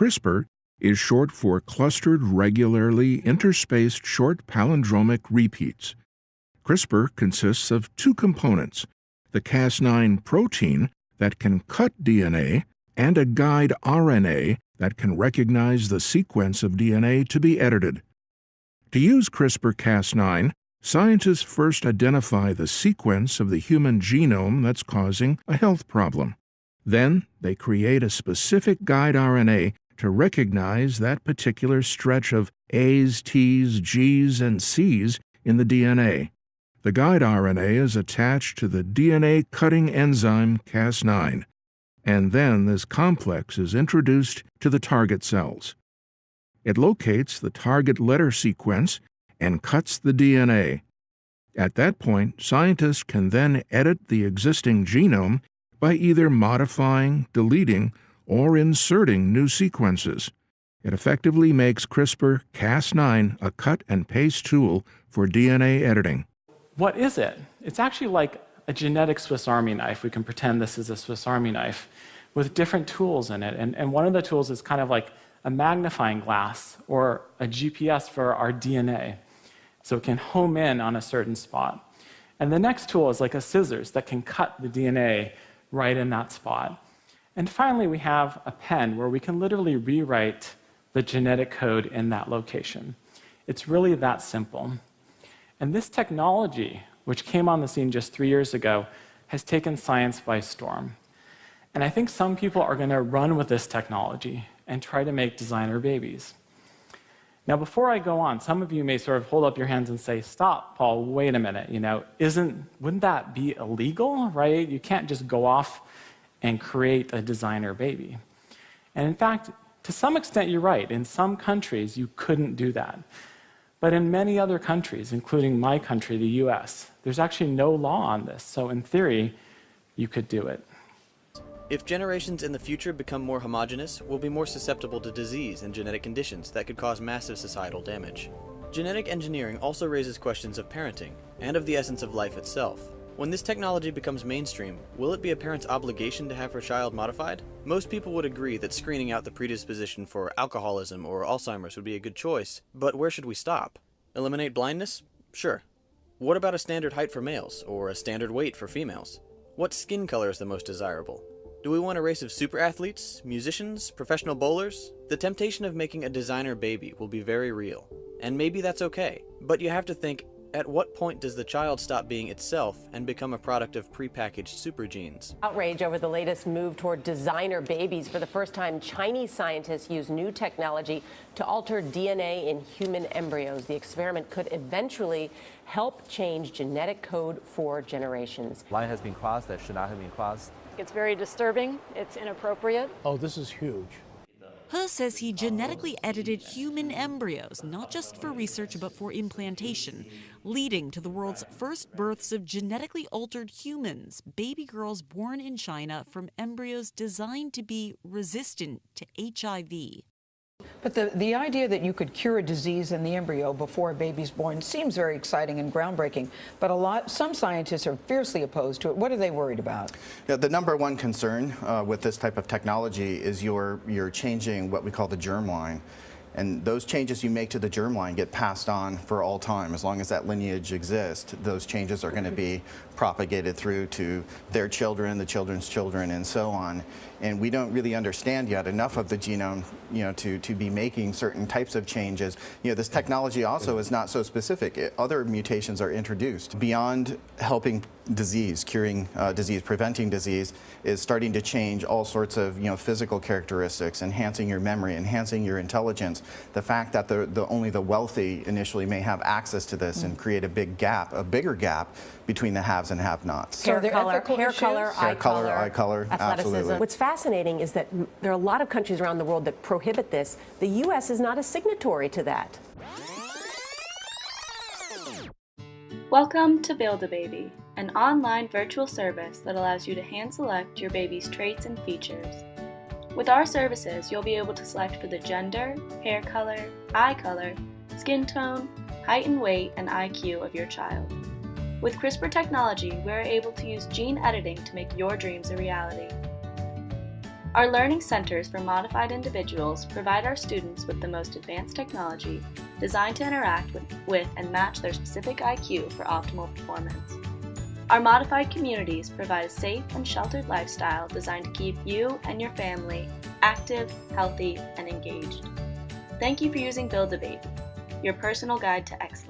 CRISPR is short for clustered regularly interspaced short palindromic repeats. CRISPR consists of two components, the Cas9 protein that can cut DNA and a guide RNA that can recognize the sequence of DNA to be edited. To use CRISPR-Cas9, scientists first identify the sequence of the human genome that's causing a health problem. Then they create a specific guide RNA to recognize that particular stretch of A's, T's, G's, and C's in the DNA. The guide RNA is attached to the DNA cutting enzyme Cas9, and then this complex is introduced to the target cells. It locates the target letter sequence and cuts the DNA. At that point, scientists can then edit the existing genome by either modifying, deleting, or inserting new sequences. It effectively makes CRISPR-Cas9 a cut-and-paste tool for DNA editing. What is it? It's actually like a genetic Swiss Army knife. We can pretend this is a Swiss Army knife with different tools in it. And one of the tools is kind of like a magnifying glass or a GPS for our DNA. So it can home in on a certain spot. And the next tool is like a scissors that can cut the DNA right in that spot. And finally, we have a pen where we can literally rewrite the genetic code in that location. It's really that simple. And this technology, which came on the scene just 3 years ago, has taken science by storm. And I think some people are going to run with this technology and try to make designer babies. Now, before I go on, some of you may sort of hold up your hands and say, stop, Paul, wait a minute, wouldn't that be illegal, right? You can't just go off and create a designer baby. And in fact, to some extent, you're right. In some countries, you couldn't do that. But in many other countries, including my country, the US, there's actually no law on this. So in theory, you could do it. If generations in the future become more homogeneous, we'll be more susceptible to disease and genetic conditions that could cause massive societal damage. Genetic engineering also raises questions of parenting, and of the essence of life itself. When this technology becomes mainstream, will it be a parent's obligation to have her child modified? Most people would agree that screening out the predisposition for alcoholism or Alzheimer's would be a good choice, but where should we stop? Eliminate blindness? Sure. What about a standard height for males, or a standard weight for females? What skin color is the most desirable? Do we want a race of super athletes, musicians, professional bowlers? The temptation of making a designer baby will be very real, and maybe that's okay, but you have to think, at what point does the child stop being itself and become a product of prepackaged super genes? Outrage over the latest move toward designer babies. For the first time, Chinese scientists use new technology to alter DNA in human embryos. The experiment could eventually help change genetic code for generations. Line has been crossed that should not have been crossed. It's very disturbing. It's inappropriate. Oh, this is huge. He says he genetically edited human embryos, not just for research but for implantation, leading to the world's first births of genetically altered humans, baby girls born in China from embryos designed to be resistant to HIV. But the idea that you could cure a disease in the embryo before a baby's born seems very exciting and groundbreaking, but some scientists are fiercely opposed to it. What are they worried about? Yeah, the number one concern with this type of technology is you're changing what we call the germline. And those changes you make to the germline get passed on for all time. As long as that lineage exists, those changes are going to be propagated through to their children, the children's children, and so on. And we don't really understand yet enough of the genome, to be making certain types of changes. This technology also is not so specific. Other mutations are introduced. Beyond helping disease, curing disease, preventing disease, is starting to change all sorts of physical characteristics, enhancing your memory, enhancing your intelligence. The fact that only the wealthy initially may have access to this and create a bigger gap between the haves and have-nots. Hair color, eye color, athleticism. absolutely. What's fascinating is that there are a lot of countries around the world that prohibit this. The U.S. is not a signatory to that. Welcome to Build-A-Baby, an online virtual service that allows you to hand-select your baby's traits and features. With our services, you'll be able to select for the gender, hair color, eye color, skin tone, height and weight, and IQ of your child. With CRISPR technology, we're able to use gene editing to make your dreams a reality. Our learning centers for modified individuals provide our students with the most advanced technology designed to interact with and match their specific IQ for optimal performance. Our modified communities provide a safe and sheltered lifestyle designed to keep you and your family active, healthy, and engaged. Thank you for using Build-A-Baby, your personal guide to excellence.